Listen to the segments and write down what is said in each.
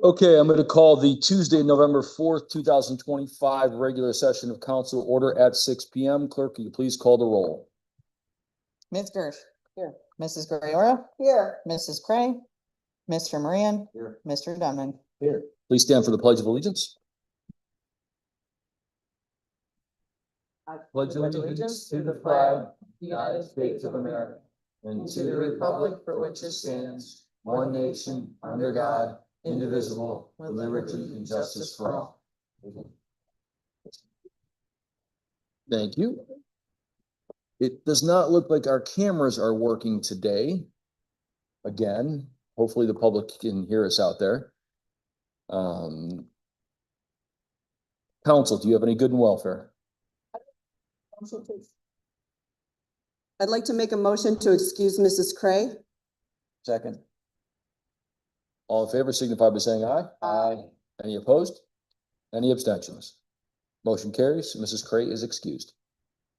Okay, I'm going to call the Tuesday, November 4th, 2025 regular session of council order at 6 p.m. Clerk, will you please call the roll? Ms. Gersh. Here. Mrs. Griora. Here. Mrs. Cray. Mr. Moran. Here. Mr. Dunman. Here. Please stand for the Pledge of Allegiance. I pledge allegiance to the flag of the United States of America and to the republic for which it stands, one nation, under God, indivisible, with liberty and justice for all. Thank you. It does not look like our cameras are working today. Again, hopefully the public can hear us out there. Council, do you have any good and welfare? I'd like to make a motion to excuse Mrs. Cray. Second. All in favor signify by saying aye. Aye. Any opposed? Any abstentions? Motion carries. Mrs. Cray is excused.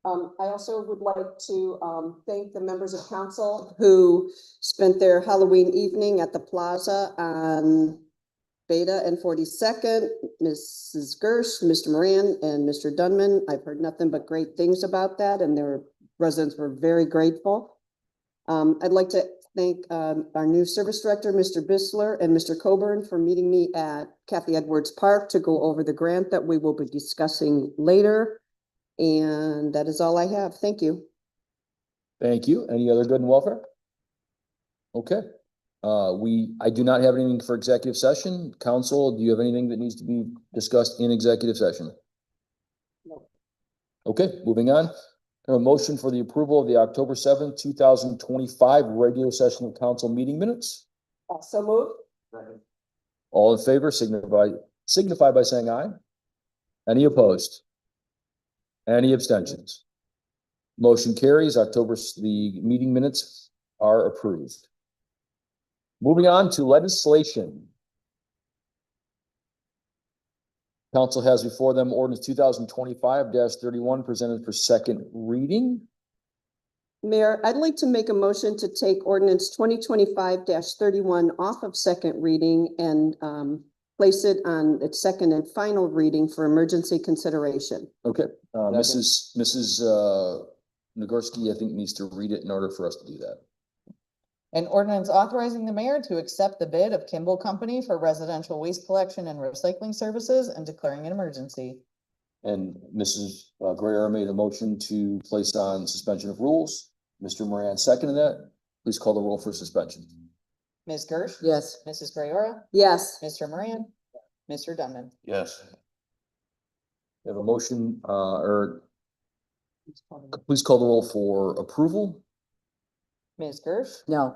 I also would like to thank the members of council who spent their Halloween evening at the plaza on Beta and 42nd, Mrs. Gersh, Mr. Moran, and Mr. Dunman. I've heard nothing but great things about that, and their residents were very grateful. I'd like to thank our new service director, Mr. Bissler, and Mr. Coburn for meeting me at Kathy Edwards Park to go over the grant that we will be discussing later. And that is all I have. Thank you. Thank you. Any other good and welfare? Okay. I do not have anything for executive session. Council, do you have anything that needs to be discussed in executive session? No. Okay, moving on. A motion for the approval of the October 7th, 2025 regular session of council meeting minutes. So moved. All in favor signify by saying aye. Any opposed? Any abstentions? Motion carries. The meeting minutes are approved. Moving on to legislation. Council has before them ordinance 2025-31 presented for second reading. Mayor, I'd like to make a motion to take ordinance 2025-31 off of second reading and place it on its second and final reading for emergency consideration. Okay, Mrs. Nagorski, I think, needs to read it in order for us to do that. An ordinance authorizing the mayor to accept the bid of Kimball Company for residential waste collection and recycling services and declaring an emergency. And Mrs. Greer made a motion to place on suspension of rules. Mr. Moran seconded that. Please call the roll for suspension. Ms. Gersh. Yes. Mrs. Griora. Yes. Mr. Moran. Mr. Dunman. Yes. We have a motion, please call the roll for approval. Ms. Gersh. No.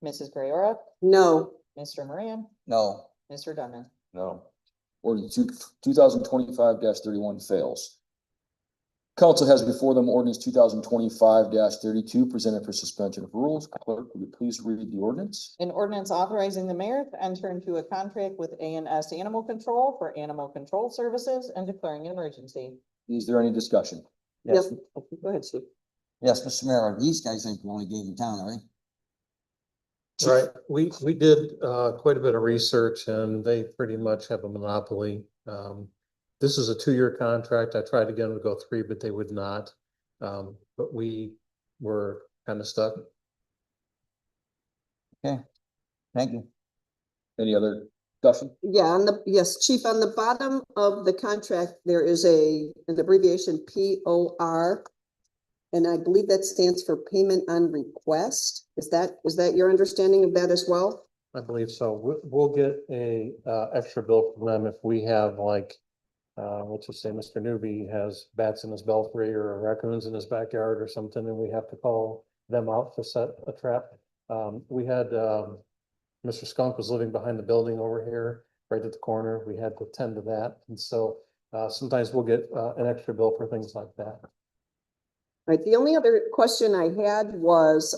Mrs. Griora. No. Mr. Moran. No. Mr. Dunman. No. Ordinance 2025-31 fails. Council has before them ordinance 2025-32 presented for suspension of rules. Clerk, will you please read the ordinance? An ordinance authorizing the mayor to enter into a contract with A&S Animal Control for animal control services and declaring an emergency. Is there any discussion? Yes. Go ahead, Steve. Yes, Mr. Mayor, these guys ain't the only game in town, are they? Right, we did quite a bit of research and they pretty much have a monopoly. This is a 2-year contract. I tried to get them to go 3, but they would not. But we were kind of stuck. Okay, thank you. Any other discussion? Yeah, yes, Chief, on the bottom of the contract, there is an abbreviation POR. And I believe that stands for payment on request. Is that your understanding of that as well? I believe so. We'll get a extra bill from them if we have like, let's just say Mr. Newby has bats in his belfry or raccoons in his backyard or something, and we have to call them out to set a trap. We had Mr. Skunk was living behind the building over here, right at the corner. We had to tend to that. And so sometimes we'll get an extra bill for things like that. Right. The only other question I had was,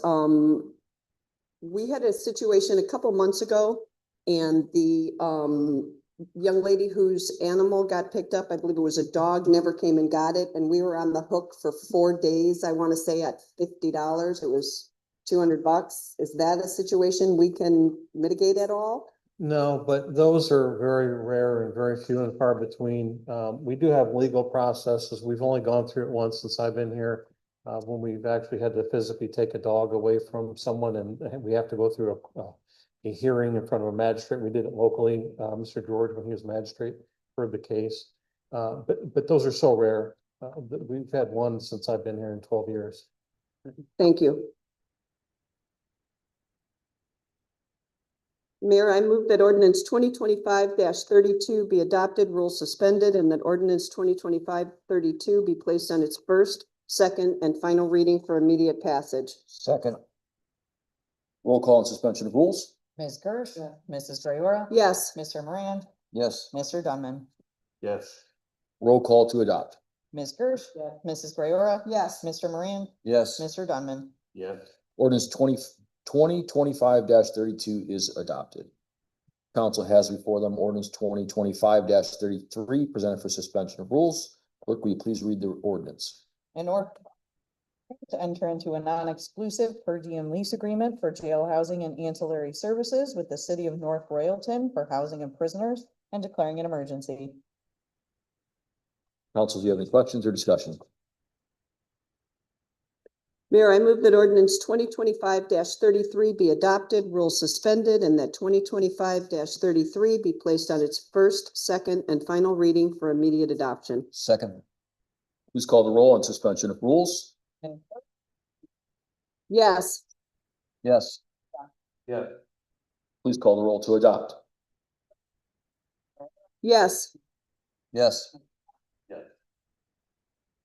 we had a situation a couple months ago and the young lady whose animal got picked up. I believe it was a dog, never came and got it, and we were on the hook for 4 days, I want to say at $50. It was $200. Is that a situation we can mitigate at all? No, but those are very rare and very few and far between. We do have legal processes. We've only gone through it once since I've been here. When we've actually had to physically take a dog away from someone and we have to go through a hearing in front of a magistrate. We did it locally. Mr. George, when he was magistrate, heard the case. But those are so rare. We've had one since I've been here in 12 years. Thank you. Mayor, I move that ordinance 2025-32 be adopted, rules suspended, and that ordinance 2025-32 be placed on its first, second, and final reading for immediate passage. Second. Roll call and suspension of rules. Ms. Gersh, Mrs. Grayorah, Yes. Mr. Moran, Yes. Mr. Dunman, Yes. Roll call to adopt. Ms. Gersh, Mrs. Grayorah, Yes. Mr. Moran, Yes. Mr. Dunman, Yes. Ordinance 2025-32 is adopted. Council has before them ordinance 2025-33 presented for suspension of rules. Clerk, will you please read the ordinance? in order to enter into a non-exclusive per diem lease agreement for jail housing and ancillary services with the city of North Royalton for housing of prisoners and declaring an emergency. Council, do you have any questions or discussion? Mayor, I move that ordinance 2025-33 be adopted, rules suspended, and that 2025-33 be placed on its first, second, and final reading for immediate adoption. Second. Please call the roll on suspension of rules. And Yes. Yes. Yeah. Please call the roll to adopt. Yes. Yes.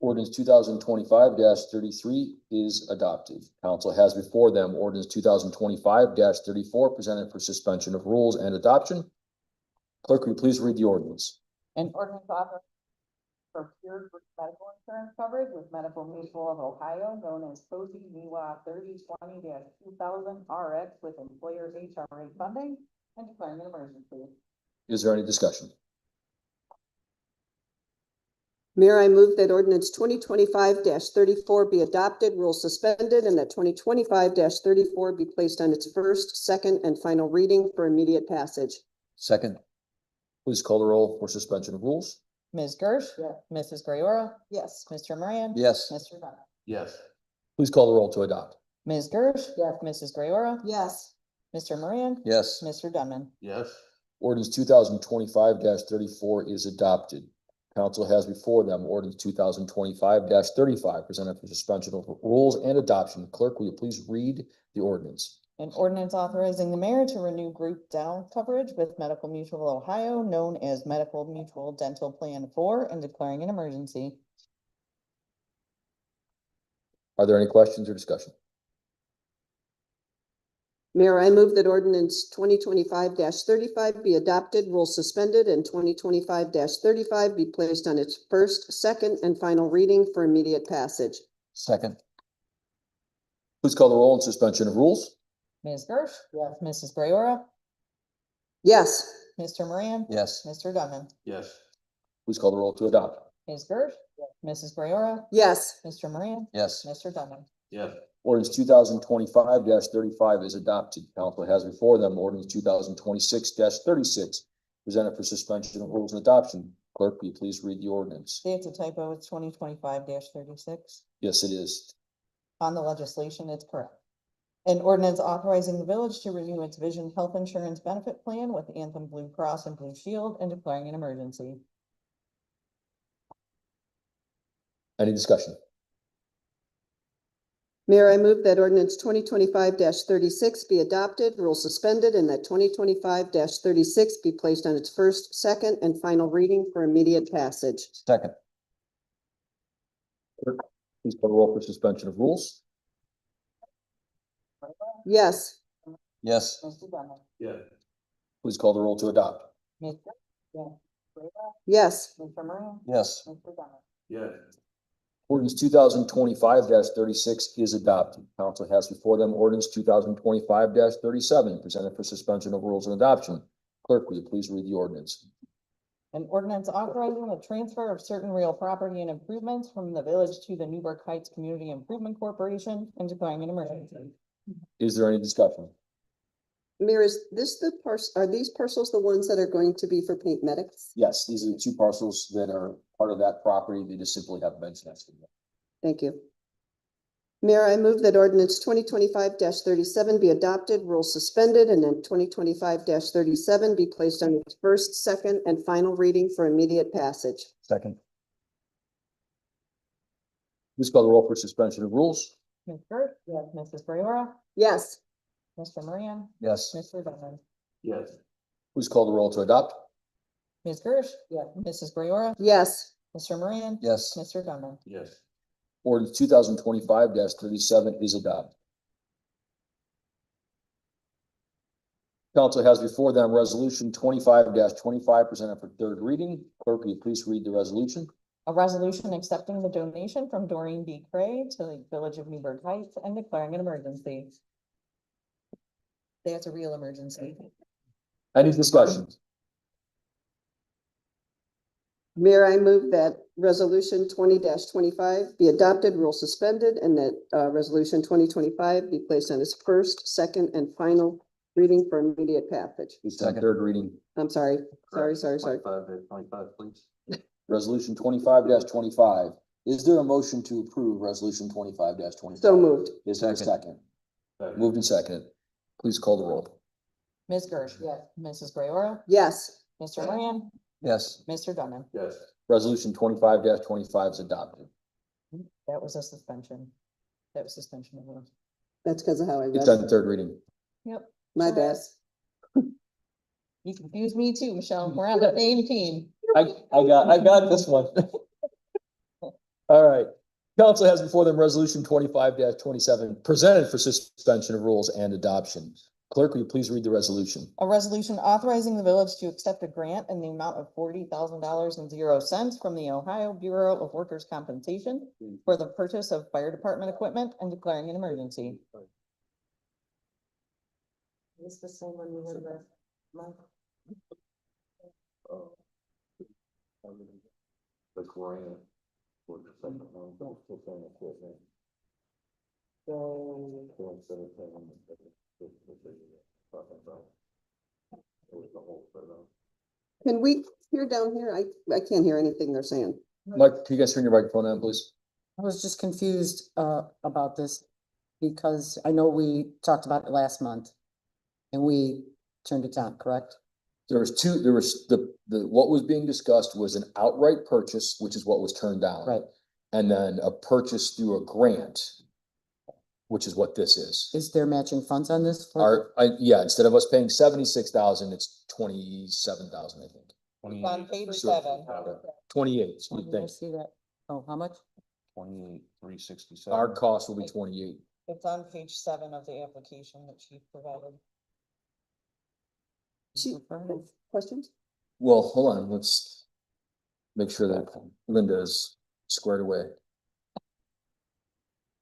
Ordinance 2025-33 is adopted. Council has before them ordinance 2025-34 presented for suspension of rules and adoption. Clerk, will you please read the ordinance? an ordinance authorizing procured medical insurance coverage with Medical Mutual of Ohio, known as COSI MIWA 3020-2000 RX with employer HRA funding and declaring an emergency. Is there any discussion? Mayor, I move that ordinance 2025-34 be adopted, rules suspended, and that 2025-34 be placed on its first, second, and final reading for immediate passage. Second. Please call the roll for suspension of rules. Ms. Gersh, Mrs. Grayorah, Yes. Mr. Moran, Yes. Mr. Dunn, Yes. Please call the roll to adopt. Ms. Gersh, Mrs. Grayorah, Yes. Mr. Moran, Yes. Mr. Dunman, Yes. Ordinance 2025-34 is adopted. Council has before them ordinance 2025-35 presented for suspension of rules and adoption. Clerk, will you please read the ordinance? an ordinance authorizing the mayor to renew group dental coverage with Medical Mutual of Ohio, known as Medical Mutual Dental Plan 4, and declaring an emergency. Are there any questions or discussion? Mayor, I move that ordinance 2025-35 be adopted, rules suspended, and 2025-35 be placed on its first, second, and final reading for immediate passage. Second. Please call the roll on suspension of rules. Ms. Gersh, Mrs. Grayorah, Yes. Mr. Moran, Yes. Mr. Dunman, Yes. Please call the roll to adopt. Ms. Gersh, Mrs. Grayorah, Yes. Mr. Moran, Yes. Mr. Dunman, Yes. Ordinance 2025-35 is adopted. Council has before them ordinance 2026-36 presented for suspension of rules and adoption. Clerk, will you please read the ordinance? it's a typo, it's 2025-36. Yes, it is. On the legislation, it's correct. An ordinance authorizing the village to renew its vision health insurance benefit plan with Anthem Blue Cross and Blue Shield and declaring an emergency. Any discussion? Mayor, I move that ordinance 2025-36 be adopted, rules suspended, and that 2025-36 be placed on its first, second, and final reading for immediate passage. Second. Please call the roll for suspension of rules. Yes. Yes. Mr. Dunman, Yes. Please call the roll to adopt. Ms. Gersh, Yes. Mr. Moran, Yes. Mr. Dunman, Yes. Ordinance 2025-36 is adopted. Council has before them ordinance 2025-37 presented for suspension of rules and adoption. Clerk, will you please read the ordinance? An ordinance authorizing the transfer of certain real property and improvements from the village to the Newburgh Heights Community Improvement Corporation and declaring an emergency. Is there any discussion? Mayor, is this the are these parcels the ones that are going to be for Paint Medics? Yes, these are the two parcels that are part of that property. They just simply have bench nesting. Thank you. Mayor, I move that ordinance 2025-37 be adopted, rules suspended, and then 2025-37 be placed on its first, second, and final reading for immediate passage. Second. Please call the roll for suspension of rules. Ms. Gerst? Yes. Mrs. Brewer? Yes. Mr. Moran? Yes. Mr. Donnell? Yes. Please call the roll to adopt. Ms. Gerst? Yes. Mrs. Brewer? Yes. Mr. Moran? Yes. Mr. Donnell? Yes. Ordinance 2025-37 is adopted. Council has before them resolution 25-25 presented for third reading. Clerk, will you please read the resolution? A resolution accepting the donation from Doreen B. Cray to the Village of Newburgh Heights and declaring an emergency. That's a real emergency. Any discussion? Mayor, I move that resolution 20-25 be adopted, rules suspended, and that resolution 2025 be placed on its first, second, and final reading for immediate passage. Please take third reading. I'm sorry. Sorry. 25, please. Resolution 25-25. Is there a motion to approve resolution 25-25? So moved. Is there a second? Moved and seconded. Please call the roll. Ms. Gersh? Yes. Mrs. Brewer? Yes. Mr. Moran? Yes. Mr. Donnell? Yes. Resolution 25-25 is adopted. That was a suspension. That was suspension of rules. That's because of how I It's read. on third reading. Yep. My bad. You confused me too, Michelle. We're on the same team. I got this one. All right. Council has before them resolution 25-27 presented for suspension of rules and adoption. Clerk, will you please read the resolution? A resolution authorizing the village to accept a grant in the amount of $40,000.00 from the Ohio Bureau of Workers' Compensation for the purchase of fire department equipment and declaring an emergency. Is this the same one we had last month? The grant. For the second one, don't put on equipment. So, Can we hear down here? I can't hear anything they're saying. Mike, can you guys turn your microphone on, please? I was just confused about this because I know we talked about it last month and we turned it down, correct? There was what was being discussed was an outright purchase, which is what was turned down. Right. And then a purchase through a grant, which is what this is. Is there matching funds on this? Yeah, instead of us paying 76,000, it's 27,000, I think. it's on page So- 7. 28, Where you did I think. see that? Oh, how much? 28,367. Our cost will be 28. It's on page 7 of the application that she provided. Questions? Well, hold on, let's make sure that Linda is squared away.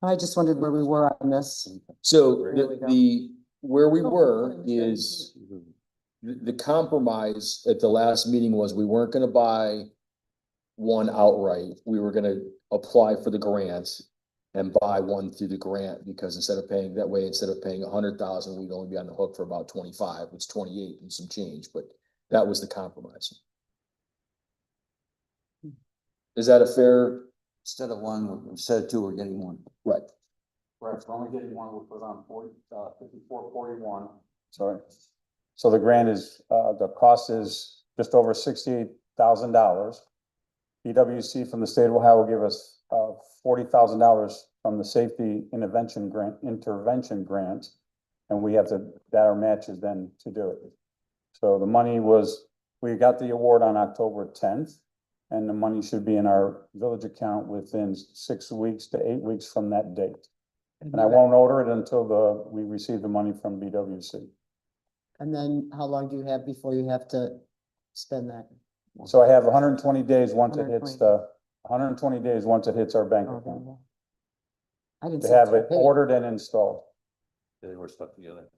I just wondered where we were on this. So There we go. where we were is the compromise at the last meeting was we weren't gonna buy one outright. We were gonna apply for the grant and buy one through the grant, because instead of paying 100,000, we'd only be on the hook for about 25. It's 28 and some change, but that was the compromise. Is that a fair? Instead of two, we're getting one. Right. Correct, we're only getting one, we'll put on 5441. Sorry. So the grant is, the cost is just over $68,000. PWC from the state of Ohio will give us, $40,000 from the safety intervention grant, and we have to, that our match is then to do it. So the money we got the award on October 10th, and the money should be in our village account within 6 weeks to 8 weeks from that date. And I won't order it until we receive the money from BWC. And then how long do you have before you have to spend that? So I have 120 days once it hits 120. 120 days once it hits our bank Oh, account okay. I didn't. to see have it paid. ordered and installed. They were stuck together.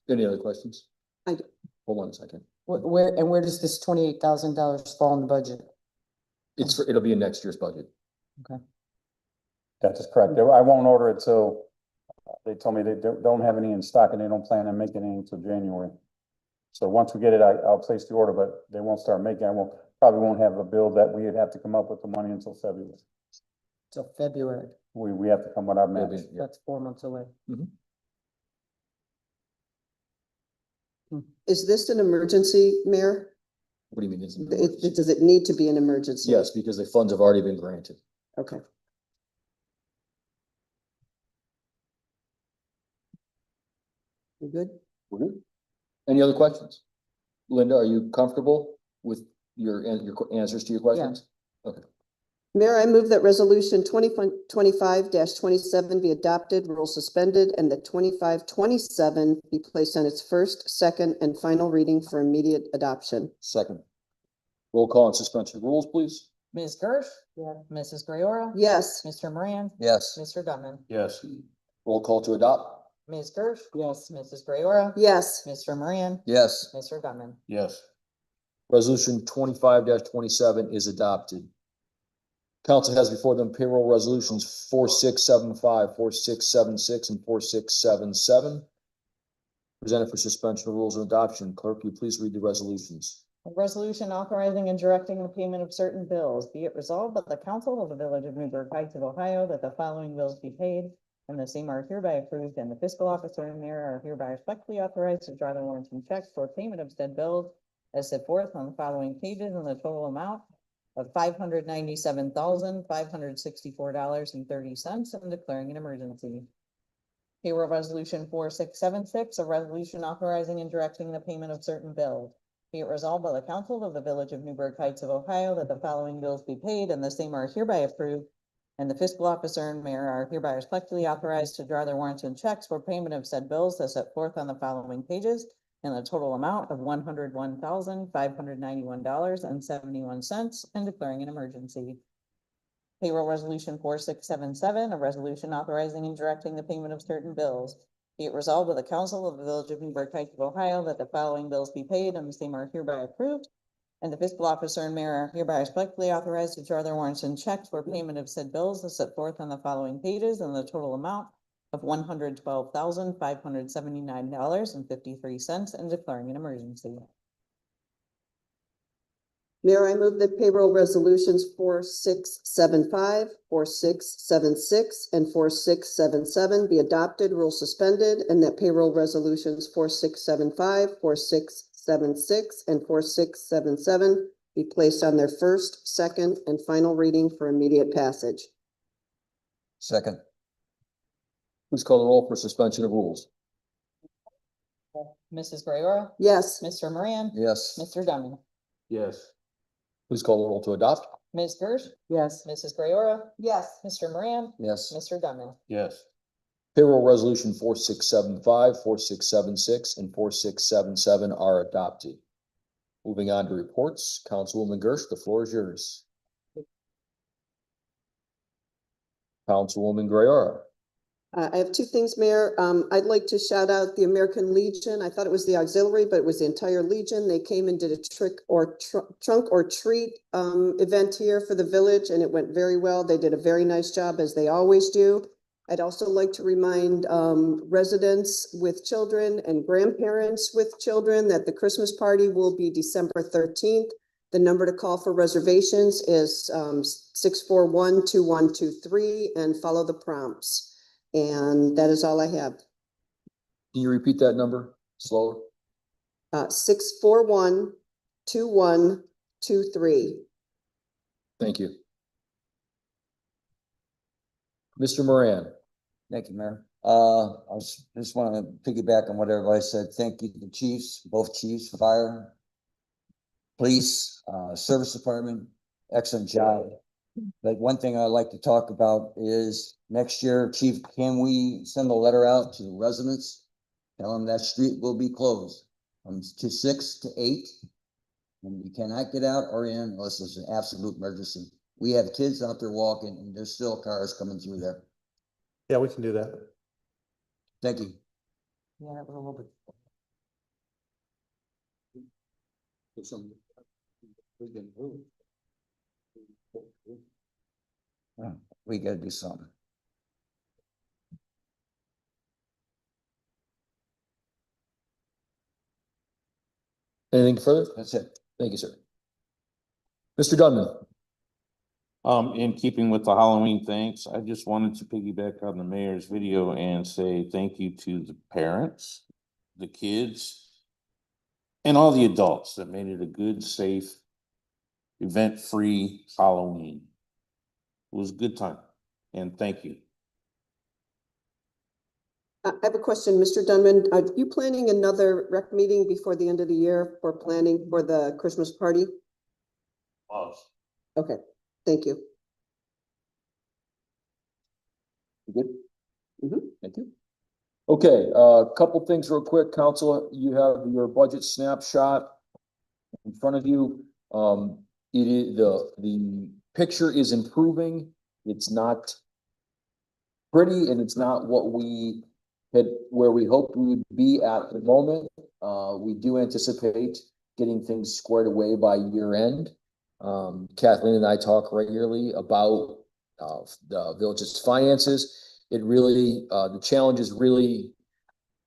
Any other questions? I do. Hold on a second. Where does this $28,000 fall in the budget? It'll be in next year's budget. That is correct. I won't order it till, they told me they don't have any in stock and they don't plan on making any until January. So once we get it, I'll place the order, but they won't start making, probably won't have a bill that we'd have to come up with the money until February. Till February. We have to come with our match. Yeah. That's 4 months away. Is this an emergency, Mayor? What do you mean? Does it need to be an emergency? Yes, because the funds have already been granted. Okay. We good? We're good. Any other questions? Linda, are you comfortable with your answers to your questions? Mayor, I move that resolution 2025-27 be adopted, rules suspended, and that 25-27 be placed on its first, second, and final reading for immediate adoption. Second. Roll call and suspension of rules, please. Ms. Gersh. Yeah. Mrs. Grayola. Yes. Mr. Moran. Yes. Mr. Dunman. Yes. Roll call to adopt. Ms. Gersh. Yes. Mrs. Grayola. Yes. Mr. Moran. Yes. Mr. Dunman. Yes. Resolution 25-27 is adopted. Council has before them payroll resolutions 4675, 4676, and 4677. Presented for suspension of rules and adoption. Clerk, will you please read the resolutions? A resolution authorizing and directing the payment of certain bills, be it resolved by the council of the village of Newburgh Heights of Ohio that the following bills be paid, and the same are hereby approved, and the fiscal officer and mayor are hereby respectfully authorized to draw the warrants and checks for payment of said bills as set forth on the following pages, and the total amount of $597,564.30, and declaring an emergency. Payroll resolution 4676, a resolution authorizing and directing the payment of certain bills. Be it resolved by the council of the village of Newburgh Heights of Ohio that the following bills be paid, and the same are hereby approved, and the fiscal officer and mayor are hereby respectfully authorized to draw their warrants and checks for payment of said bills as set forth on the following pages, in the total amount of $101,591.71, and declaring an emergency. Payroll resolution 4677, a resolution authorizing and directing the payment of certain bills. Be it resolved by the council of the village of Newburgh Heights of Ohio that the following bills be paid, and the same are hereby approved, and the fiscal officer and mayor are hereby respectfully authorized to draw their warrants and checks for payment of said bills as set forth on the following pages, and the total amount of $112,579.53, and declaring an emergency. Mayor, I move that payroll resolutions 4675, 4676, and 4677 be adopted, rules suspended, and that payroll resolutions 4675, 4676, and 4677 be placed on their first, second, and final reading for immediate passage. Second. Please call the roll for suspension of rules. Mrs. Grayola. Yes. Mr. Moran. Yes. Mr. Dunman. Yes. Please call the roll to adopt. Ms. Gersh. Yes. Mrs. Grayola. Yes. Mr. Moran. Yes. Mr. Dunman. Yes. Payroll resolution 4675, 4676, and 4677 are adopted. Moving on to reports, Councilwoman Gersh, the floor is yours. Councilwoman Grayola. I have two things, Mayor. I'd like to shout out the American Legion. I thought it was the auxiliary, but it was the entire Legion. They came and did a trunk or treat event here for the village, and it went very well. They did a very nice job, as they always do. I'd also like to remind residents with children and grandparents with children that the Christmas party will be December 13th. The number to call for reservations is 641-2123, and follow the prompts. And that is all I have. Can you repeat that number slower? 641-2123. Thank you. Mr. Moran. Thank you, Mayor. Just want to piggyback on what everybody said. Thank you to the chiefs, both chiefs, fire, police, service department, excellent job. But one thing I'd like to talk about is next year, Chief, can we send a letter out to the residents? Tell them that street will be closed from 6 to 8. And you cannot get out or in unless there's an absolute emergency. We have kids out there walking and there's still cars coming through there. Yeah, we can do that. Thank you. Yeah, that was a little bit. We gotta do something. Anything further? That's it. Thank you, sir. Mr. Dunman. In keeping with the Halloween thanks, I just wanted to piggyback on the mayor's video and say thank you to the parents, the kids, and all the adults that made it a good, safe, event-free Halloween. It was a good time, and thank you. I have a question, Mr. Dunman. Are you planning another rec meeting before the end of the year for planning for the Christmas party? Okay, thank you. You good? Mhm. Thank you. Okay, couple things real quick, council. You have your budget snapshot in front of you. It is, the picture is improving. It's not pretty and it's not what we had, where we hoped we would be at the moment. We do anticipate getting things squared away by year end. Kathleen and I talk regularly about the village's finances. It really, the challenges really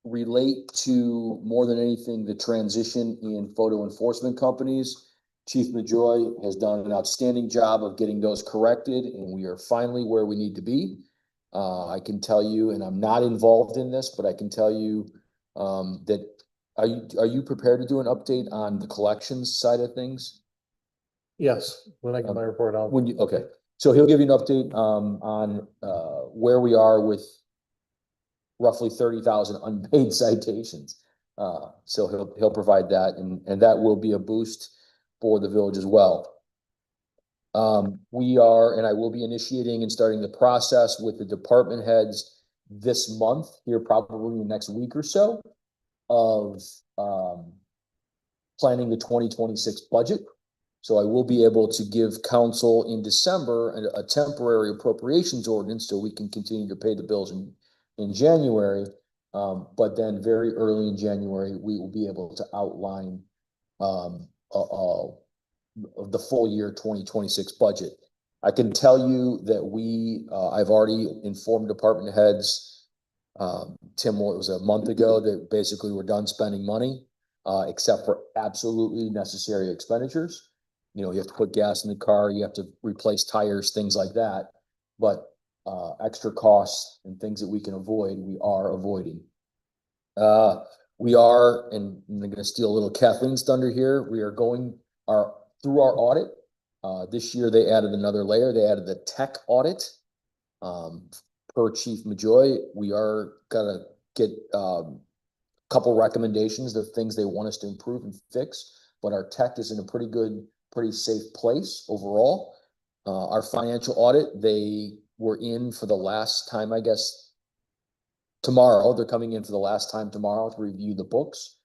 relate to, more than anything, the transition in photo enforcement companies. Chief Majoy has done an outstanding job of getting those corrected, and we are finally where we need to be. I can tell you, and I'm not involved in this, but I can tell you that, are you prepared to do an update on the collections side of things? Yes, when I get my report out. When you, okay, so he'll give you an update on where we are with roughly 30,000 unpaid citations. So he'll provide that, and that will be a boost for the village as well. We are, and I will be initiating and starting the process with the department heads this month, here probably in the next week or so, of planning the 2026 budget. So I will be able to give council in December a temporary appropriations ordinance so we can continue to pay the bills in January. But then very early in January, we will be able to outline of the full year 2026 budget. I can tell you that I've already informed department heads, Tim, it was a month ago, that basically we're done spending money, except for absolutely necessary expenditures. You know, you have to put gas in the car, you have to replace tires, things like that. But extra costs and things that we can avoid, we are avoiding. We are, and I'm going to steal a little Kathleen's thunder here, we are going through our audit. This year they added another layer. They added the tech audit. Per Chief Majoy, we are gonna get couple recommendations of things they want us to improve and fix, but our tech is in a pretty safe place overall. Our financial audit, they were in for the last time, I guess, tomorrow. They're coming in for the last time tomorrow to review the books,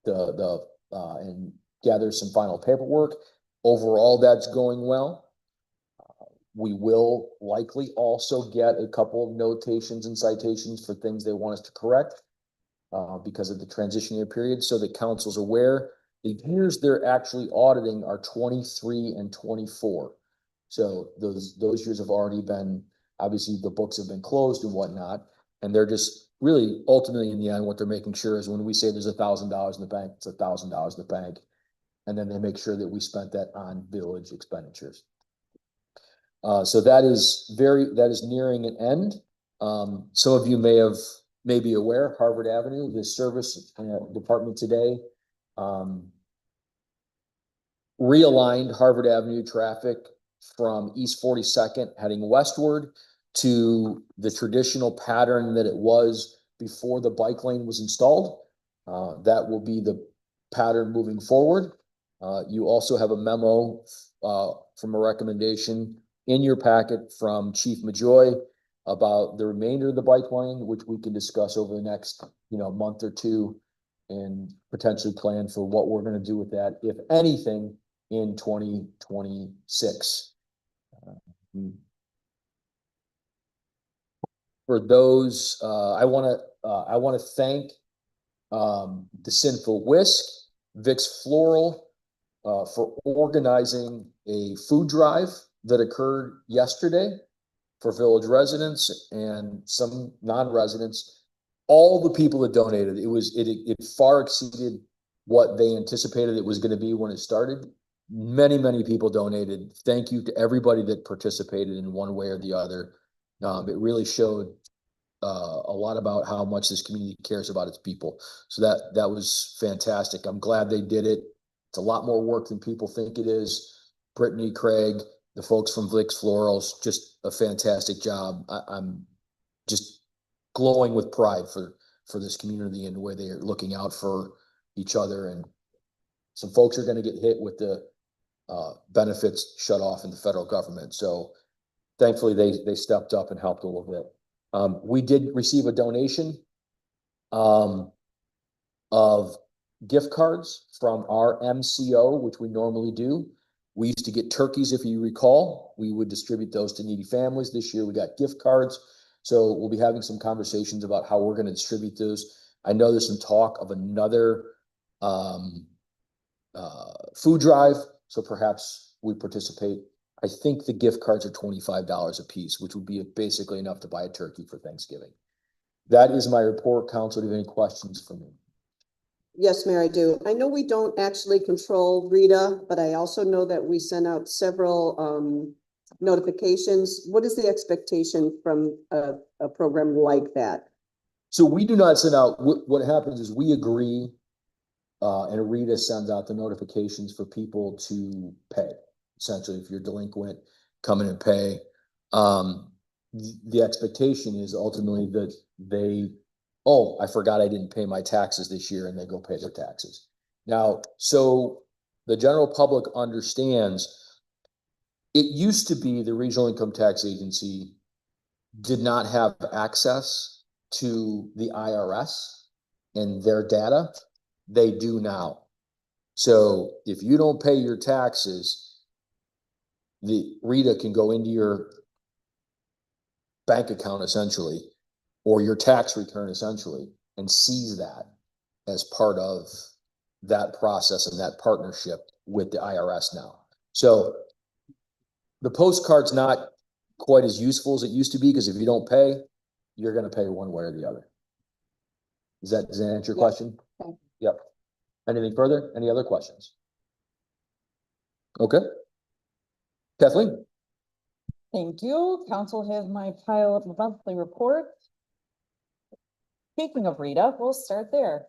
and gather some final paperwork. Overall, that's going well. We will likely also get a couple of notations and citations for things they want us to correct because of the transitionary period, so the council's aware. The years they're actually auditing are 23 and 24. So those years have already been, obviously the books have been closed and whatnot, and they're just really ultimately in the end, what they're making sure is when we say there's $1,000 in the bank, it's $1,000 in the bank. And then they make sure that we spent that on village expenditures. So that is nearing an end. Some of you may be aware, Harvard Avenue, the service department today realigned Harvard Avenue traffic from East 42nd heading westward to the traditional pattern that it was before the bike lane was installed. That will be the pattern moving forward. You also have a memo from a recommendation in your packet from Chief Majoy about the remainder of the bike lane, which we can discuss over the next, month or two, and potentially plan for what we're going to do with that, if anything, in 2026. For those, I want to thank the Sinful Whisk, Vic's Floral, for organizing a food drive that occurred yesterday for village residents and some non-residents. All the people that donated, it far exceeded what they anticipated it was going to be when it started. Many people donated. Thank you to everybody that participated in one way or the other. It really showed a lot about how much this community cares about its people. So that was fantastic. I'm glad they did it. It's a lot more work than people think it is. Brittany, Craig, the folks from Vix Florals, just a fantastic job. I'm just glowing with pride for this community and the way they are looking out for each other. And some folks are going to get hit with the benefits shut off in the federal government. So thankfully they stepped up and helped a little bit. We did receive a donation of gift cards from our MCO, which we normally do. We used to get turkeys, if you recall. We would distribute those to needy families. This year we got gift cards. So we'll be having some conversations about how we're going to distribute those. I know there's some talk of another food drive. So perhaps we participate. I think the gift cards are $25 a piece, which would be basically enough to buy a turkey for Thanksgiving. That is my report. Council, do you have any questions for me? Yes, Mayor, I do. I know we don't actually control Rita, but I also know that we sent out several notifications. What is the expectation from a program like that? So we do not send out, what happens is we agree and Rita sends out the notifications for people to pay. Essentially, if you're delinquent, come in and pay. The expectation is ultimately that they, oh, I forgot I didn't pay my taxes this year, and they go pay their taxes. Now, so the general public understands it used to be the Regional Income Tax Agency did not have access to the IRS and their data. They do now. So if you don't pay your taxes, the Rita can go into your bank account essentially, or your tax return essentially, and seize that as part of that process and that partnership with the IRS now. So the postcard's not quite as useful as it used to be, because if you don't pay, you're going to pay one way or the other. Does that answer your question? Okay. Yep. Anything further? Any other questions? Okay. Kathleen? Thank you. Council has my pile of monthly reports. Speaking of Rita, we'll start there.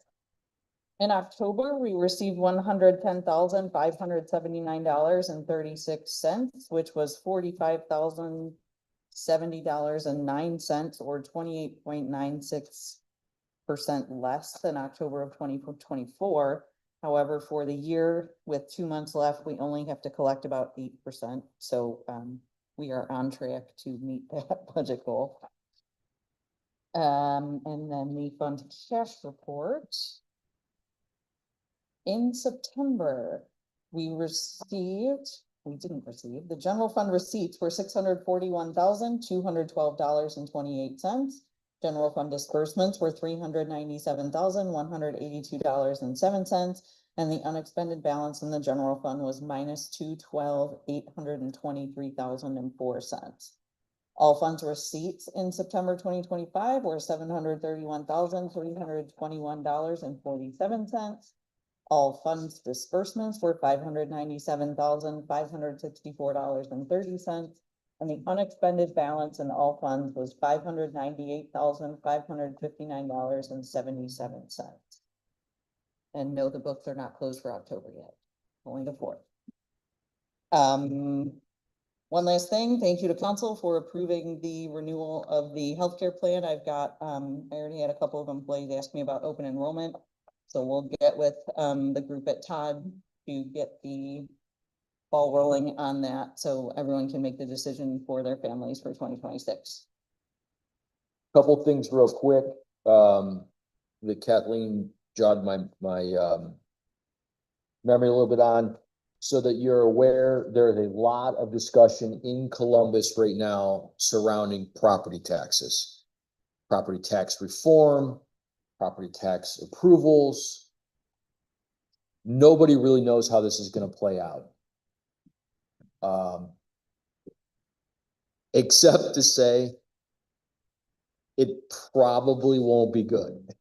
In October, we received $110,579.36, which was $45,070.09, or 28.96% less than October of 2024. However, for the year with 2 months left, we only have to collect about 8%. So we are on track to meet that budget goal. And then the fund cash report. In September, we didn't receive, the general fund receipts were $641,212.28. General fund disbursements were $397,182.07. And the unexpended balance in the general fund was -$212,823,004. All funds receipts in September 2025 were $731,321.47. All funds disbursements were $597,564.30. And the unexpended balance in all funds was $598,559.77. And no, the books are not closed for October yet, only the 4th. One last thing, thank you to council for approving the renewal of the healthcare plan. I've got, I already had a couple of employees ask me about open enrollment. So we'll get with the group at Todd to get the ball rolling on that, so everyone can make the decision for their families for 2026. Couple things real quick. That Kathleen jogged my memory a little bit on, so that you're aware, there is a lot of discussion in Columbus right now surrounding property taxes, property tax reform, property tax approvals. nobody really knows how this is gonna play out. Except to say, it probably won't be good.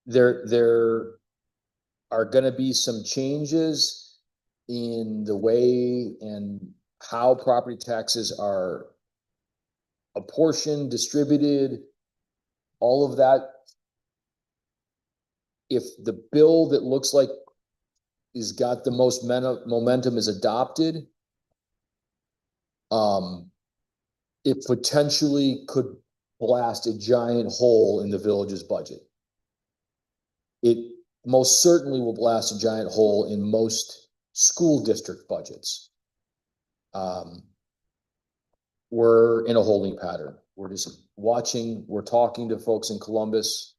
There are gonna be some changes in the way and how property taxes are apportioned, distributed, all of that. If the bill that looks like is got the most momentum is adopted, it potentially could blast a giant hole in the village's budget. It most certainly will blast a giant hole in most school district budgets. We're in a holding pattern. We're just watching, we're talking to folks in Columbus.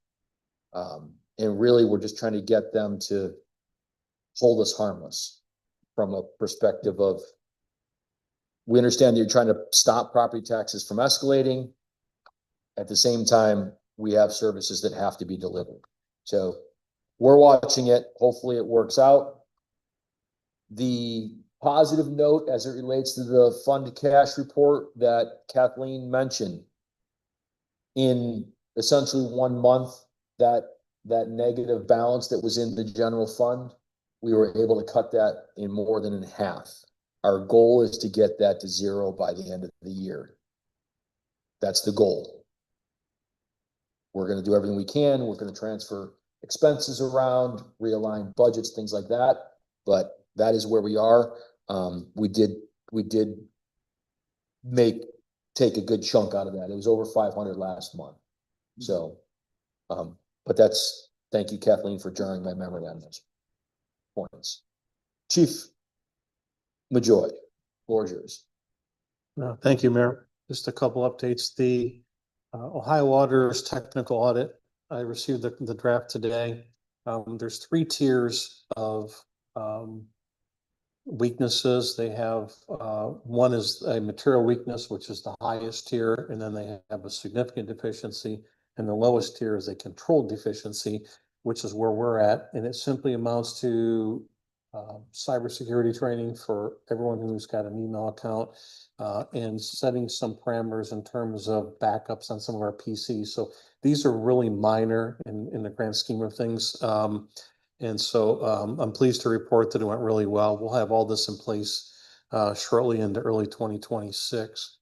And really, we're just trying to get them to hold us harmless from a perspective of, we understand that you're trying to stop property taxes from escalating. At the same time, we have services that have to be delivered. So we're watching it. Hopefully it works out. The positive note as it relates to the fund to cash report that Kathleen mentioned, in essentially 1 month, that negative balance that was in the general fund, we were able to cut that in more than in half. Our goal is to get that to zero by the end of the year. That's the goal. We're going to do everything we can. We're going to transfer expenses around, realign budgets, things like that. But that is where we are. We did take a good chunk out of that. It was over 500 last month. So, but that's, thank you, Kathleen, for jarring my memory on those points. Chief Majoy, floor is yours. Thank you, Mayor. Just a couple updates. The Ohio Water's technical audit, I received the draft today. There's 3 tiers of weaknesses. They have, one is a material weakness, which is the highest tier, and then they have a significant deficiency, and the lowest tier is a controlled deficiency, which is where we're at. And it simply amounts to cybersecurity training for everyone who's got an email account, and setting some parameters in terms of backups on some of our PCs. So these are really minor in the grand scheme of things. And so I'm pleased to report that it went really well. We'll have all this in place shortly into early 2026.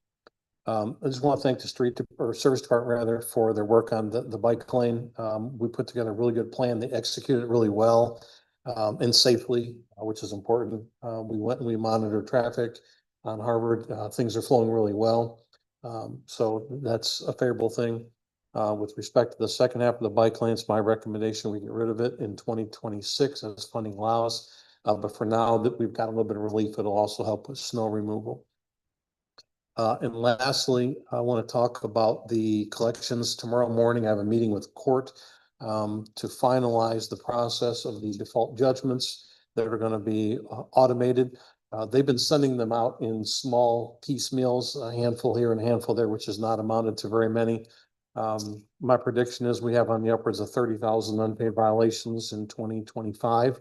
I just want to thank the service department rather for their work on the bike lane. We put together a really good plan. They executed it really well and safely, which is important. We went and we monitored traffic on Harvard. Things are flowing really well. So that's a favorable thing. With respect to the second half of the bike lanes, my recommendation, we get rid of it in 2026 as funding allows. But for now that we've got a little bit of relief, it'll also help with snow removal. And lastly, I want to talk about the collections. Tomorrow morning, I have a meeting with court to finalize the process of the default judgments that are going to be automated. They've been sending them out in small piecemeals, a handful here and a handful there, which has not amounted to very many. My prediction is we have on the upwards of 30,000 unpaid violations in 2025.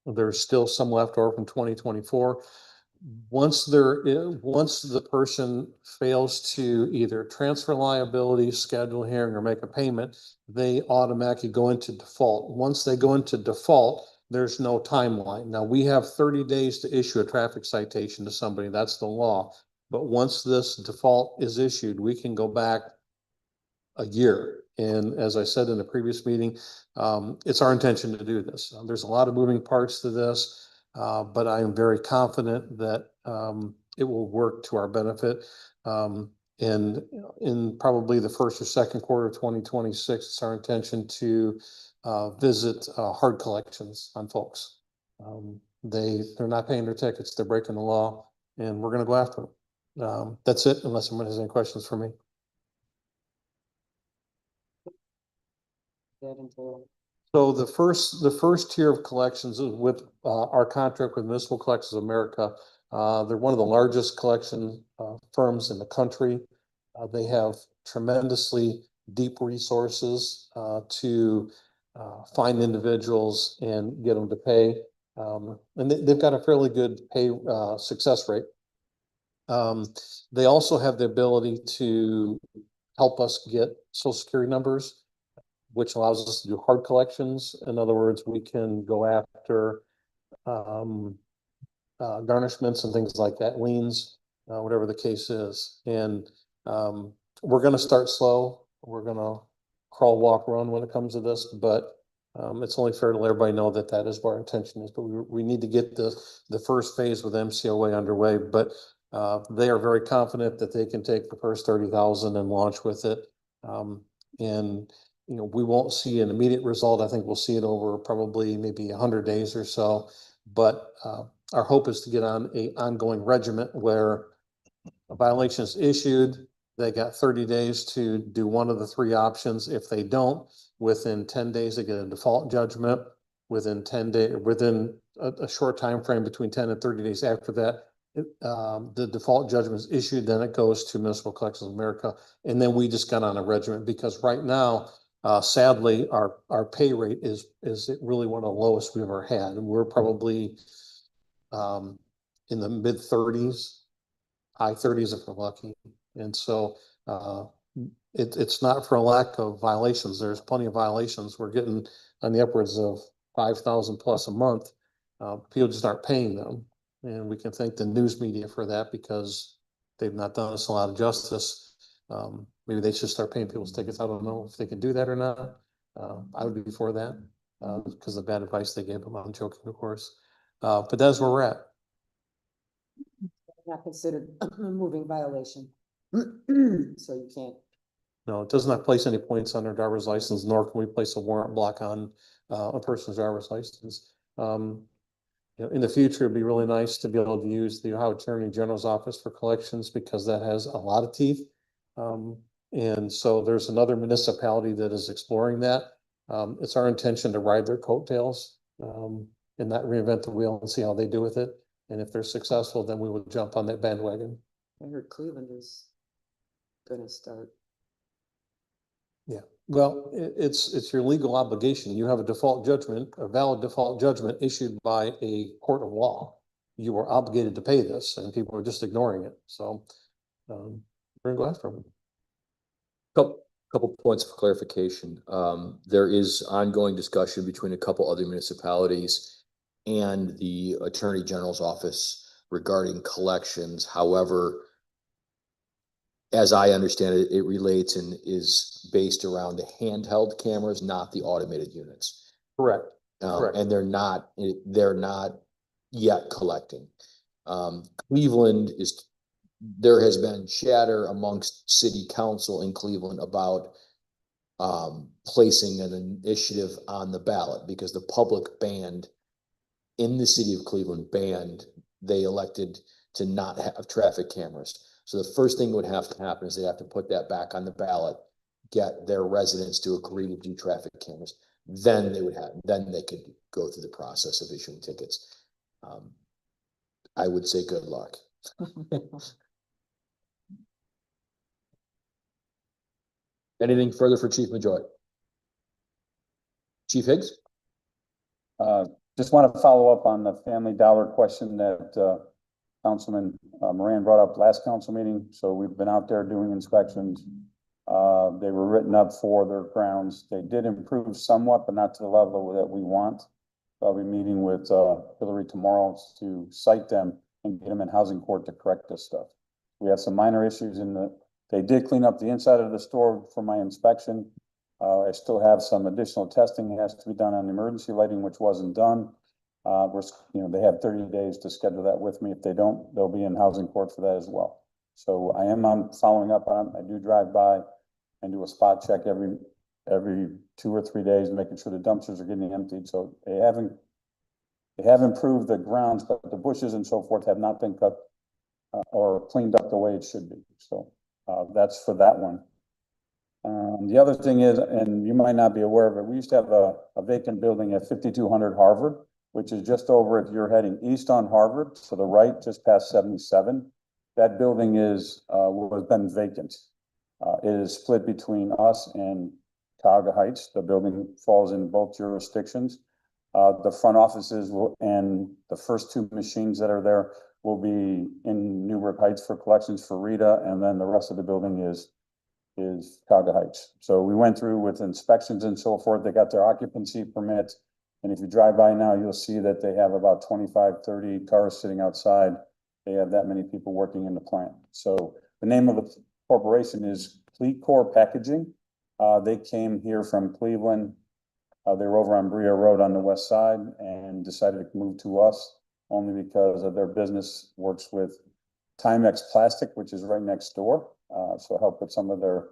There's still some left over from 2024. Once the person fails to either transfer liability, schedule a hearing, or make a payment, they automatically go into default. Once they go into default, there's no timeline. Now, we have 30 days to issue a traffic citation to somebody. That's the law. But once this default is issued, we can go back a year. And as I said in the previous meeting, it's our intention to do this. There's a lot of moving parts to this, but I am very confident that it will work to our benefit. And in probably the first or second quarter of 2026, it's our intention to visit hard collections on folks. They're not paying their tickets, they're breaking the law, and we're going to go after them. That's it, unless someone has any questions for me. So the first tier of collections is with our contract with Municipal Collections of America. They're one of the largest collection firms in the country. They have tremendously deep resources to find individuals and get them to pay. And they've got a fairly good pay, success rate. They also have the ability to help us get social security numbers, which allows us to do hard collections. In other words, we can go after garnishments and things like that, liens, whatever the case is. And we're going to start slow. We're going to crawl, walk, run when it comes to this, but it's only fair to let everybody know that that is what our intention is. But we need to get the first phase with MCOA underway. But they are very confident that they can take the first 30,000 and launch with it. And you know, we won't see an immediate result. I think we'll see it over probably maybe 100 days or so. But our hope is to get on a ongoing regiment where a violation is issued. They got 30 days to do one of the three options. If they don't, within 10 days, they get a default judgment. Within 10 days, within a short time frame between 10 and 30 days after that, the default judgment is issued. Then it goes to Municipal Collections of America, and then we just got on a regiment because right now, sadly, our pay rate is really one of the lowest we've ever had. We're probably in the mid 30s, high 30s if we're lucky. And so it's not for a lack of violations. There's plenty of violations. We're getting on the upwards of 5,000 plus a month. People just aren't paying them. And we can thank the news media for that because they've not done us a lot of justice. Maybe they should start paying people's tickets. I don't know if they can do that or not. I would be for that because of the bad advice they gave them. I'm joking, of course. But that's where we're at. Not considered a moving violation. So you can't. No, it does not place any points on their driver's license, nor can we place a warrant block on a person's driver's license. You know, in the future, it'd be really nice to be able to use the Ohio Attorney General's office for collections because that has a lot of teeth. And so there's another municipality that is exploring that. It's our intention to ride their coattails and not reinvent the wheel and see how they do with it. And if they're successful, then we will jump on that bandwagon. I heard Cleveland is gonna start. Yeah, well, it's your legal obligation. You have a default judgment, a valid default judgment issued by a court of law. You are obligated to pay this, and people are just ignoring it. So we're gonna go after them. Couple points of clarification. There is ongoing discussion between a couple other municipalities and the Attorney General's office regarding collections. However, as I understand it, it relates and is based around the handheld cameras, not the automated units. Correct. Correct. And they're not yet collecting. Cleveland is, there has been chatter amongst city council in Cleveland about placing an initiative on the ballot because the public banned in the city of Cleveland they elected to not have traffic cameras. So the first thing that would have to happen is they have to put that back on the ballot, get their residents to agree to do traffic cameras. Then they could go through the process of issuing tickets. I would say good luck. Anything further for Chief Majoy? Chief Higgs? Just want to follow up on the Family Dollar question that Councilman Moran brought up last council meeting. So we've been out there doing inspections. They were written up for their grounds. They did improve somewhat, but not to the level that we want. I'll be meeting with Hillary tomorrow to cite them and get them in housing court to correct this stuff. We have some minor issues they did clean up the inside of the store for my inspection. I still have some additional testing that has to be done on emergency lighting, which wasn't done. They have 30 days to schedule that with me. If they don't, they'll be in housing court for that as well. So I am following up on it. I do drive by and do a spot check every 2 or 3 days, making sure the dumpsters are getting emptied. So they have improved the grounds, but the bushes and so forth have not been cut or cleaned up the way it should be. So that's for that one. The other thing is, and you might not be aware of it, we used to have a vacant building at 5200 Harvard, which is just over if you're heading east on Harvard, to the right, just past 77. That building has been vacant. It is split between us and Cuyahoga Heights. The building falls in both jurisdictions. The front offices and the first two machines that are there will be in Newburgh Heights for collections for Rita, and then the rest of the building is Cuyahoga Heights. So we went through with inspections and so forth. They got their occupancy permits. And if you drive by now, you'll see that they have about 25, 30 cars sitting outside. They have that many people working in the plant. So the name of the corporation is Clecore Packaging. They came here from Cleveland. They were over on Brea Road on the west side and decided to move to us only because of their business works with Timex Plastic, which is right next door. So help with some of their,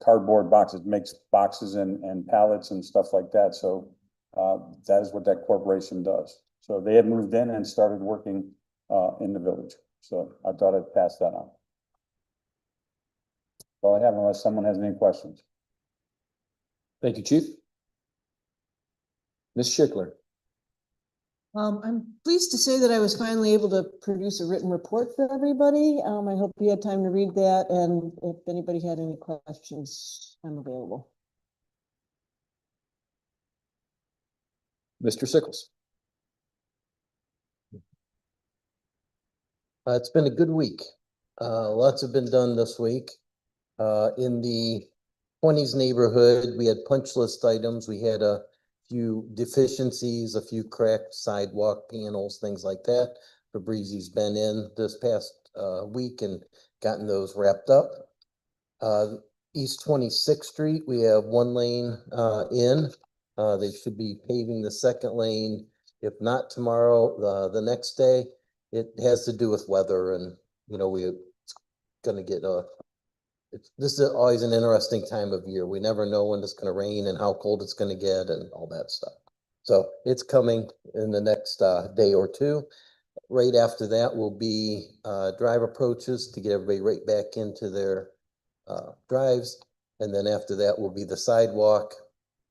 cardboard boxes, makes boxes and pallets and stuff like that. So that is what that corporation does. So they had moved in and started working in the village. So I thought I'd pass that on. All I have, unless someone has any questions. Thank you, Chief. Ms. Schickler. I'm pleased to say that I was finally able to produce a written report for everybody. I hope you had time to read that, and if anybody had any questions, I'm available. Mr. Sickles. It's been a good week. Lots have been done this week. In the 20s neighborhood, we had punch list items. We had a few deficiencies, a few cracked sidewalk panels, things like that. Fabrizi's been in this past week and gotten those wrapped up. East 26th Street, we have one lane in. They should be paving the second lane, if not tomorrow, the next day. It has to do with weather, and we're gonna get this is always an interesting time of year. We never know when it's gonna rain and how cold it's gonna get and all that stuff. So it's coming in the next day or two. Right after that will be drive approaches to get everybody right back into their drives. And then after that will be the sidewalk.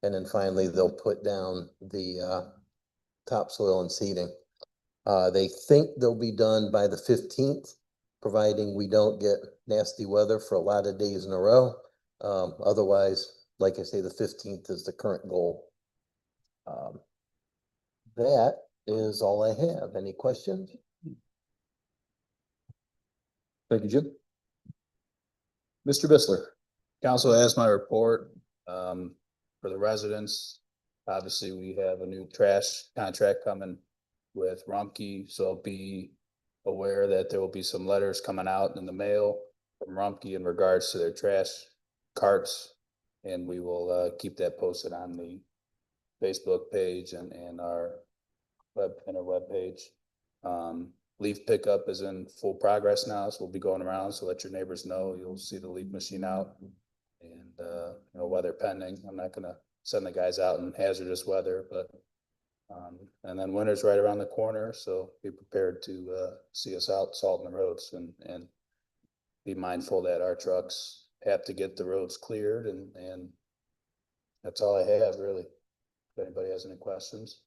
And then finally, they'll put down the topsoil and seeding. They think they'll be done by the 15th, providing we don't get nasty weather for a lot of days in a row. Otherwise, like I say, the 15th is the current goal. That is all I have. Any questions? Thank you, Jim. Mr. Bissler. Council has my report, for the residents. Obviously, we have a new trash contract coming with Rumpke, so be aware that there will be some letters coming out in the mail from Rumpke in regards to their trash carts. And we will keep that posted on the Facebook page and our web page. Leaf pickup is in full progress now, so we'll be going around, so let your neighbors know. You'll see the leaf machine out. And weather pending. I'm not gonna send the guys out in hazardous weather, but and then winter's right around the corner, so be prepared to see us out salting the roads and be mindful that our trucks have to get the roads cleared, and that's all I have really. If anybody has any questions.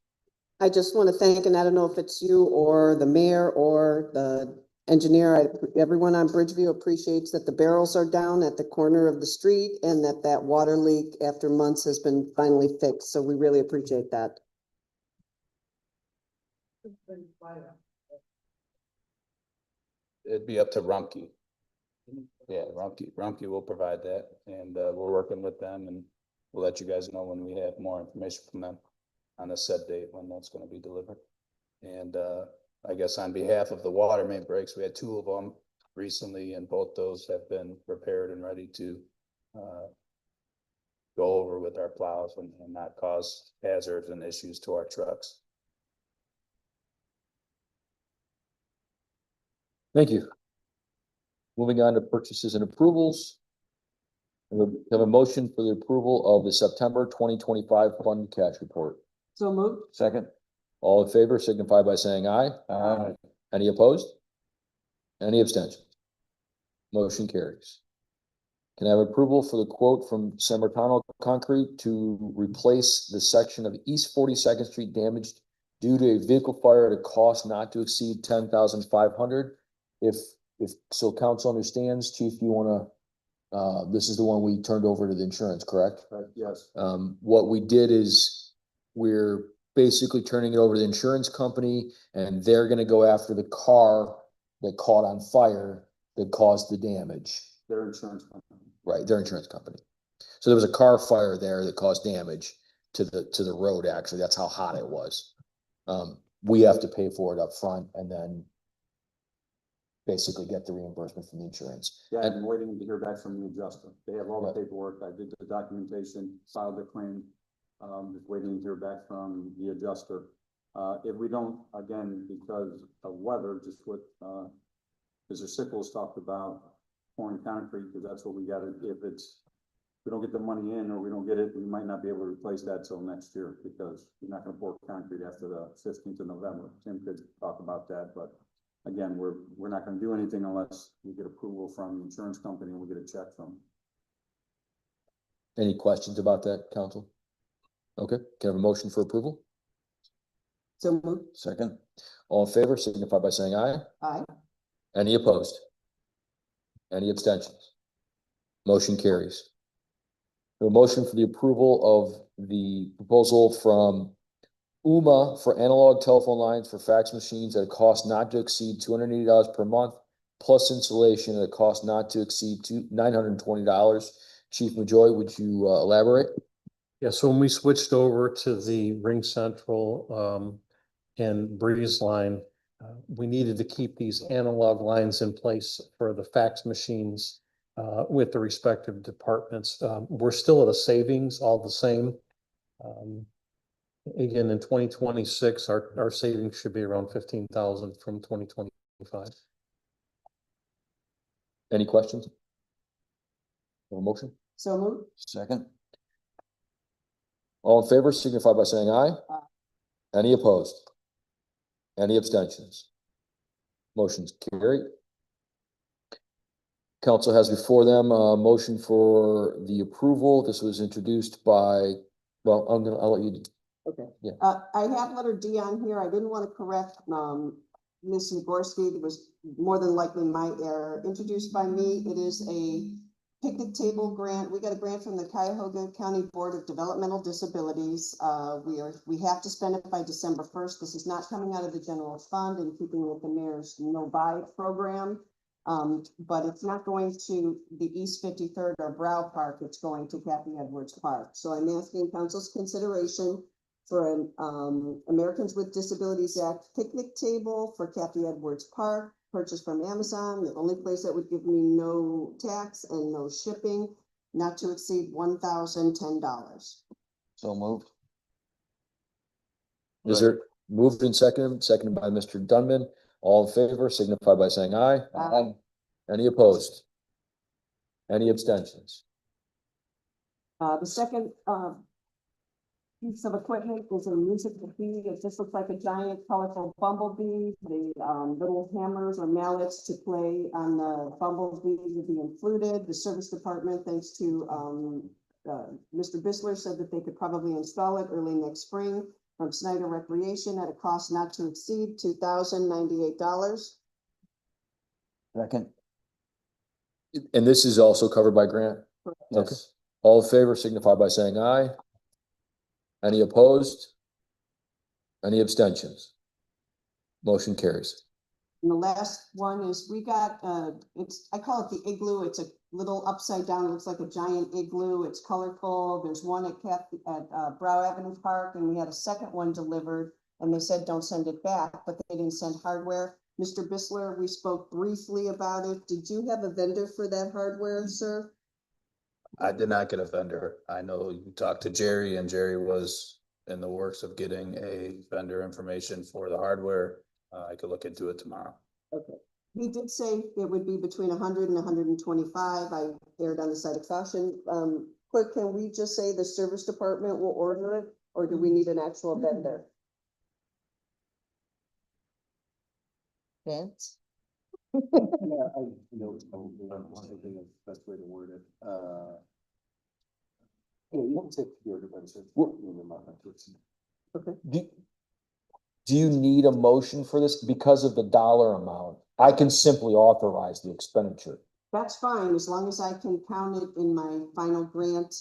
I just want to thank, and I don't know if it's you or the mayor or the engineer, everyone on Bridgeview appreciates that the barrels are down at the corner of the street and that water leak after months has been finally fixed. So we really appreciate that. It'd be up to Rumpke. Yeah, Rumpke will provide that, and we're working with them, and we'll let you guys know when we have more information from them on a set date when that's going to be delivered. And I guess on behalf of the water main breaks, we had 2 of them recently, and both those have been repaired and ready to go over with our plows and not cause hazards and issues to our trucks. Thank you. Moving on to purchases and approvals. We have a motion for the approval of the September 2025 fund cash report. So moved. Second. All in favor signify by saying aye. Aye. Any opposed? Any abstentions? Motion carries. Can I have approval for the quote from Semertano Concrete to replace the section of East 42nd Street damaged due to a vehicle fire at a cost not to exceed $10,500? If so, council understands. Chief, you want This is the one we turned over to the insurance, correct? Yes. What we did is we're basically turning it over to the insurance company and they're gonna go after the car that caught on fire that caused the damage. Their insurance company. Right, their insurance company. So there was a car fire there that caused damage to the road, actually. That's how hot it was. We have to pay for it up front and then basically get the reimbursement from the insurance. Yeah, I'm waiting to hear back from the adjuster. They have all the paperwork. I did the documentation, filed the claim. Just waiting to hear back from the adjuster. If we don't, again, because of weather, just what, Mr. Sickles talked about pouring concrete, because that's what we gotta, if we don't get the money in or we don't get it, we might not be able to replace that till next year, because we're not gonna pour concrete after the 15th of November. Tim could talk about that, but again, we're not gonna do anything unless we get approval from the insurance company and we get a check from them. Any questions about that, council? Okay, can I have a motion for approval? So moved. Second, All in favor, signify by saying aye. Aye. Any opposed? Any abstentions? Motion carries. A motion for the approval of the proposal from UMA for analog telephone lines for fax machines at a cost not to exceed $280 per month, plus installation at a cost not to exceed $920. Chief Majoy, would you elaborate? Yeah, so when we switched over to the Ring Central and Breeze line, we needed to keep these analog lines in place for the fax machines with the respective departments. We're still at a savings, all the same. Again, in 2026, our savings should be around 15,000 from 2025. Any questions? Have a motion? So moved. second, All in favor, signify by saying aye. Aye. Any opposed? Any abstentions? Motion's carried. Council has before them a motion for the approval. This was introduced by, well, I'll let you. Okay. Yeah. I have letter D on here. I didn't want to correct, Ms. Zagorski. It was more than likely my error. Introduced by me, it is a picnic table grant. We got a grant from the Cuyahoga County Board of Developmental Disabilities. We have to spend it by December 1st. This is not coming out of the general fund in keeping with the mayor's no buy program. But it's not going to the East 53rd or Brow Park. It's going to Kathy Edwards Park. So I'm asking council's consideration for an Americans with Disabilities Act picnic table for Kathy Edwards Park, purchased from Amazon, the only place that would give me no tax and no shipping, not to exceed $1,010. so moved. Is there moved and seconded by Mr. Dunman? All in favor, signify by saying aye. Aye. Any opposed? Any abstentions? The second piece of equipment is a musical bee. It just looks like a giant colorful bumblebee. The little hammers or mallets to play on the bumblebee would be included. The service department, thanks to Mr. Bisler, said that they could probably install it early next spring from Snyder Recreation at a cost not to exceed $2,098. Second, And this is also covered by grant? Okay. yes, All in favor, signify by saying aye. Any opposed? Any abstentions? Motion carries. And the last one is we got, I call it the igloo. It's a little upside down, it looks like a giant igloo. It's colorful. There's one at Brow Avenue Park, and we had a second one delivered, and they said, don't send it back, but they didn't send hardware. Mr. Bisler, we spoke briefly about it. Did you have a vendor for that hardware, sir? I did not get a vendor. I know you talked to Jerry and Jerry was in the works of getting a vendor information for the hardware. I could look into it tomorrow. Okay. He did say it would be between 100 and 125. I erred on the side of caution. Clerk, can we just say the service department will order it, or do we need an actual vendor? Vince? Yeah, I know, I think that's the best way to word it. Yeah, you don't take the order, but it's. Okay. Do you need a motion for this because of the dollar amount? I can simply authorize the expenditure. That's fine, as long as I can count it in my final grant.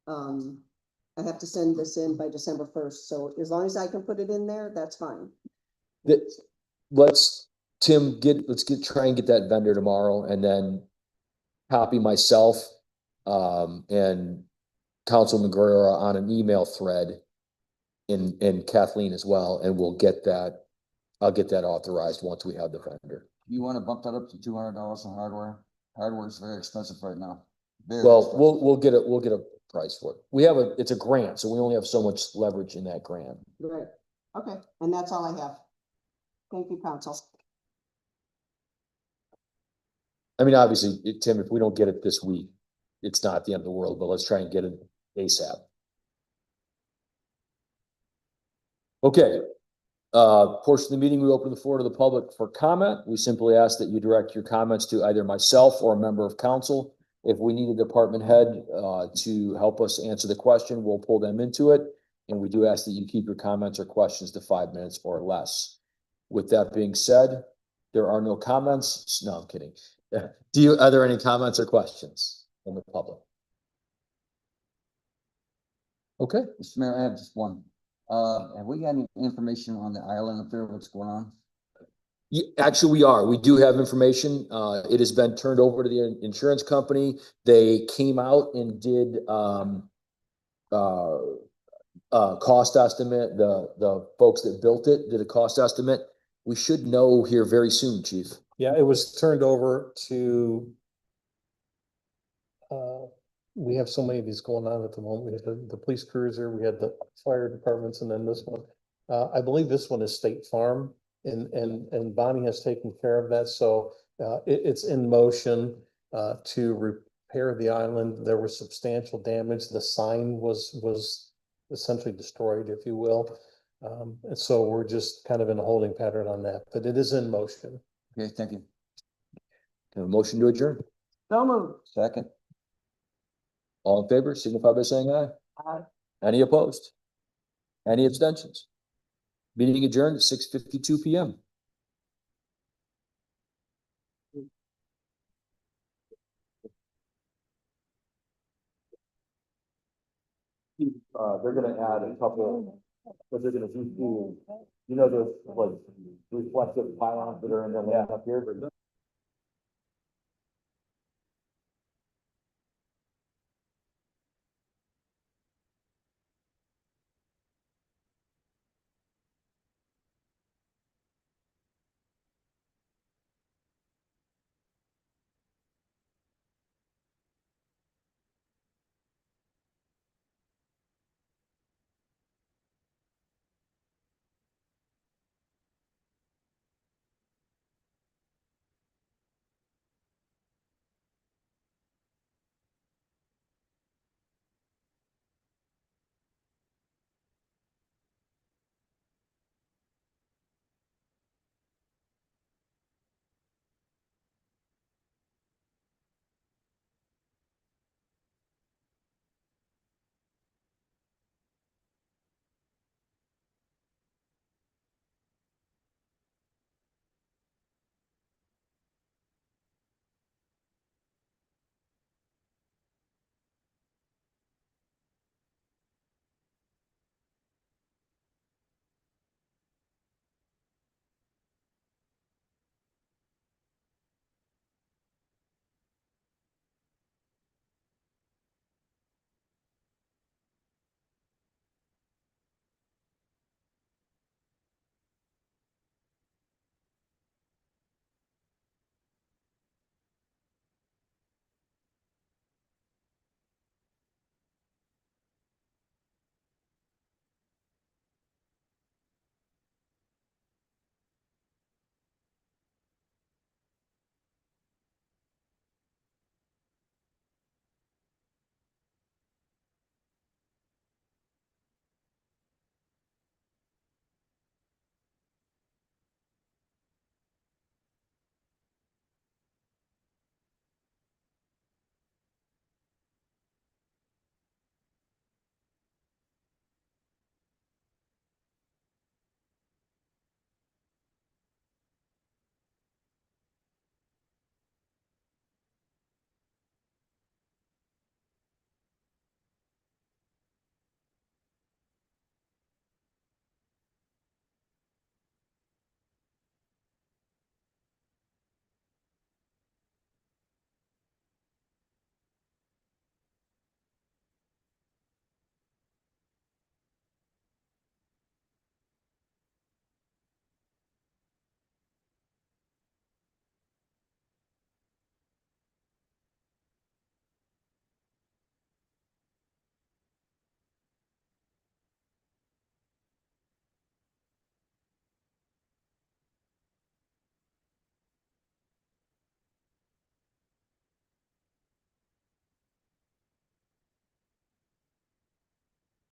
I have to send this in by December 1st, so as long as I can put it in there, that's fine. That, try and get that vendor tomorrow and then copy myself, and Councilman Guerrero on an email thread and Kathleen as well, and I'll get that authorized once we have the vendor. You wanna bump that up to $200 on hardware? Hardware is very expensive right now. Very Well, expensive. we'll get a price for it. It's a grant, so we only have so much leverage in that grant. Right, okay, and that's all I have. Thank you, council. I mean, obviously, Tim, if we don't get it this week, it's not the end of the world, but let's try and get it ASAP. Okay. Portion of the meeting, we open the floor to the public for comment. We simply ask that you direct your comments to either myself or a member of council. If we need a department head, to help us answer the question, we'll pull them into it. And we do ask that you keep your comments or questions to 5 minutes or less. With that being said, there are no comments. No, I'm kidding. Are there any comments or questions from the public? Okay. Mr. Mayor, I have just one. Have we got any information on the island up there, what's going on? Actually, we are. We do have information. It has been turned over to the insurance company. They came out and did cost estimate. The folks that built it did a cost estimate. We should know here very soon, Chief. Yeah, it was turned over to. We have so many of these going on at the moment. We had the police cruiser, we had the fire departments, and then this one. I believe this one is State Farm, and Bonnie has taken care of that, so it's in motion to repair the island. There was substantial damage. The sign was essentially destroyed, if you will. And so we're just kind of in a holding pattern on that, but it is in motion. Okay, thank you. Have a motion to adjourn. So moved. Second. All in favor, signify by saying aye. Aye. Any opposed? Any abstentions? Meeting adjourned at 6:52 PM. They're gonna add a couple, but they're gonna do, the like reflective pylons that are in the land up here.